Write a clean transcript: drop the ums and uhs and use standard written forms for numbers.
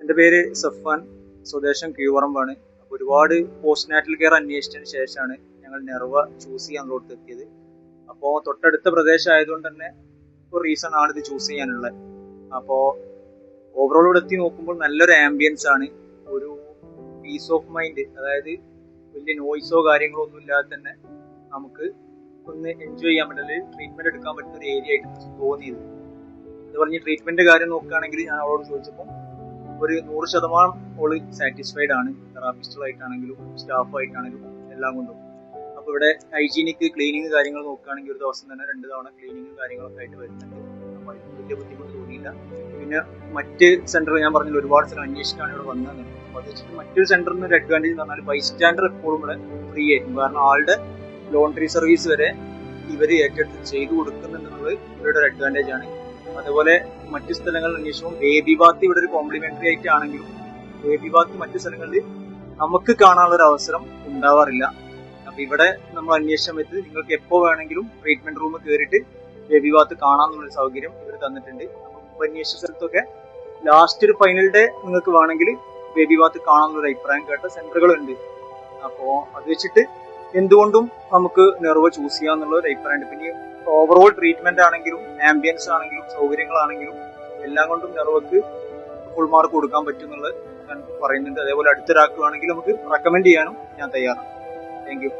എൻ്റെ പേര് സഫാൻ, സ്വദേശം കീവറമ്പാണ്. അപ്പോൾ ഒരുപാട് പോസ്റ്റ് നാറ്റൽ കെയർ അന്വേഷിച്ചതിന് ശേഷമാണ് ഞങ്ങൾ നെർവ ചൂസ് ചെയ്യാനുള്ളടത്ത് എത്തിയത്. അപ്പോൾ തൊട്ടടുത്ത പ്രദേശം ആയതുകൊണ്ട് തന്നെ ഒരു റീസൺ ആണ് ഇത് ചൂസ് ചെയ്യാനുള്ളത്. അപ്പോൾ ഓവറോൾ ഇവിടെ എത്തി നോക്കുമ്പോൾ നല്ലൊരു ആംബിയൻസ് ആണ്, ഒരു പീസ് ഓഫ് മൈൻഡ്, അതായത് വലിയ നോയ്സോ കാര്യങ്ങളോ ഒന്നും ഇല്ലാതെ തന്നെ നമുക്ക് ഒന്ന് എൻജോയ് ചെയ്യാൻ പറ്റുന്ന, ട്രീറ്റ്മെന്റ് എടുക്കാൻ പറ്റുന്ന ഒരു ഏരിയ ആയിട്ട് തോന്നിയത്. അത് പറഞ്ഞ് ട്രീറ്റ്മെന്റ് കാര്യം നോക്കുകയാണെങ്കിൽ ഞാൻ അവളോട് ചോദിച്ചപ്പോൾ ഒരു 100% ഓള് സാറ്റിസ്ഫൈഡ് ആണ്, തെറാപ്പിസ്റ്റുകളായിട്ടാണെങ്കിലും സ്റ്റാഫായിട്ടാണെങ്കിലും എല്ലാം കൊണ്ടും. അപ്പോൾ ഇവിടെ ഹൈജീനിക് ക്ലീനിങ് കാര്യങ്ങൾ നോക്കുകയാണെങ്കിൽ ഒരു ദിവസം തന്നെ 2 തവണ ക്ലീനിങ് കാര്യങ്ങളൊക്കെ ആയിട്ട് വരുന്നുണ്ട്. അപ്പോൾ അതിന് വലിയ ബുദ്ധിമുട്ട് തോന്നിയില്ല. പിന്നെ മറ്റ് സെന്റർ ഞാൻ പറഞ്ഞില്ല, ഒരുപാട് സ്ഥലം അന്വേഷിച്ചാണ് ഇവിടെ വന്നത്. അപ്പോൾ അത് വെച്ചിട്ട് മറ്റൊരു സെന്ററിന് ഒരു അഡ്വാൻറ്റേജ് എന്ന് പറഞ്ഞാൽ ബൈസ്റ്റാൻഡർ എപ്പോഴും ഇവിടെ ഫ്രീ ആയിരിക്കും. കാരണം ആളുടെ ലോണ്ടറി സർവീസ് വരെ ഇവർ ഏറ്റെടുത്ത് ചെയ്തു കൊടുക്കുന്നുണ്ടെന്നുള്ളത് ഇവരുടെ ഒരു അഡ്വാൻറ്റേജ് ആണ്. അതേപോലെ മറ്റു സ്ഥലങ്ങളിൽ അന്വേഷിക്കുമ്പോൾ ബേബി ബാത്ത് ഇവിടെ ഒരു കോംപ്ലിമെന്ററി ആയിട്ട് ആണെങ്കിലും ബേബി ബാത്ത് മറ്റു സ്ഥലങ്ങളിൽ നമുക്ക് കാണാനുള്ള ഒരു അവസരം ഉണ്ടാവാറില്ല. അപ്പൊ ഇവിടെ നമ്മൾ അന്വേഷിച്ച സമയത്ത് നിങ്ങൾക്ക് എപ്പോ വേണമെങ്കിലും ട്രീറ്റ്മെന്റ് റൂം കയറിയിട്ട് ബേബി ബാത്ത് കാണാമെന്നുള്ള സൗകര്യം ഇവർ തന്നിട്ടുണ്ട്. അപ്പൊ അന്വേഷിച്ച സ്ഥലത്തൊക്കെ ലാസ്റ്റ് ഒരു ഫൈനൽ ഡേ നിങ്ങൾക്ക് വേണമെങ്കിൽ ബേബി ബാത്ത് കാണാമെന്നുള്ള അഭിപ്രായം കേട്ട സെന്ററുകളുണ്ട്. അപ്പോ അത് വെച്ചിട്ട് എന്തുകൊണ്ടും നമുക്ക് നെർവ ചൂസ് ചെയ്യാന്നുള്ള ഒരു അഭിപ്രായമുണ്ട്. പിന്നെ ഓവറോൾ ട്രീറ്റ്മെന്റ് ആണെങ്കിലും ആംബിയൻസ് ആണെങ്കിലും സൗകര്യങ്ങളാണെങ്കിലും എല്ലാം കൊണ്ടും നെർവക്ക് ഫുൾ മാർക്ക് കൊടുക്കാൻ പറ്റും എന്നുള്ളത് ഞാൻ പറയുന്നുണ്ട്. അതേപോലെ അടുത്തൊരാൾക്ക് വേണമെങ്കിൽ നമുക്ക് റെക്കമെൻഡ് ചെയ്യാനും ഞാൻ തയ്യാറാണ്. Thank you.